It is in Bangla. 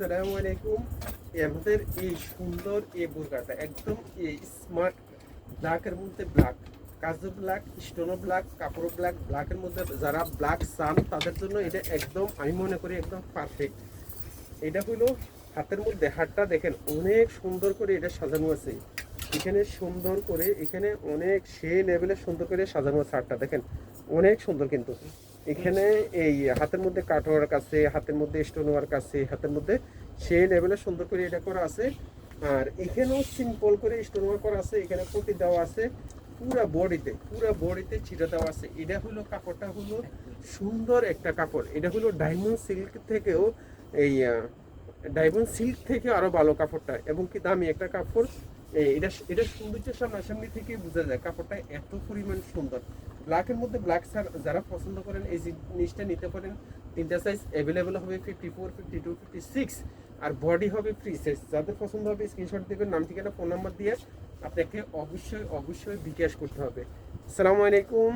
আসসালামু আলাইকুম। আমাদের এই সুন্দর এই বোরকাটা একদম এই স্মার্ট ব্ল্যাকের মধ্যে ব্ল্যাক, কাজু ব্ল্যাক, স্টোনো ব্ল্যাক, কাপড় ব্ল্যাক, ব্ল্যাকের মধ্যে যারা ব্ল্যাক চান তাদের জন্য এটা একদম আমি মনে করি একদম পারফেক্ট। এটা হলো হাতের মধ্যে, হাতটা দেখেন অনেক সুন্দর করে এটা সাজানো আছে। এখানে সুন্দর করে এখানে অনেক সেই লেভেলে সুন্দর করে সাজানো আছে। হাতটা দেখেন অনেক সুন্দর, কিন্তু এখানে এই হাতের মধ্যে কাট ওয়ার্ক আছে, হাতের মধ্যে স্টোন ওয়ার্ক আছে, হাতের মধ্যে সেই লেভেলে সুন্দর করে এটা করা আছে। আর এখানেও সিম্পল করে স্টোন ওয়ার্ক করা আছে, এখানে পটি দেওয়া আছে, পুরা বডিতে চিটা দেওয়া আছে। এটা হলো কাপড়টা হলো সুন্দর একটা কাপড়। এটা হলো ডায়মন্ড সিল্ক থেকেও এই ডায়মন্ড সিল্ক থেকে আরো ভালো কাপড়টা, এবং কি দামি একটা কাপড়। এটা এটা সৌন্দর্য সামনাসামনি থেকে বোঝা যায়, কাপড়টা এত পরিমাণ সুন্দর। ব্ল্যাকের মধ্যে ব্ল্যাক যারা পছন্দ করেন এই জিনিসটা নিতে পারেন। তিনটা সাইজ অ্যাভেলেবেল হবে, 54, 52, 56, আর বডি হবে ফ্রি সাইজ। যাদের পছন্দ হবে স্ক্রিনশট দেবেন, নাম ঠিকানা ফোন নাম্বার দিয়ে আপনাকে অবশ্যই বিকাশ করতে হবে। আসসালামু আলাইকুম।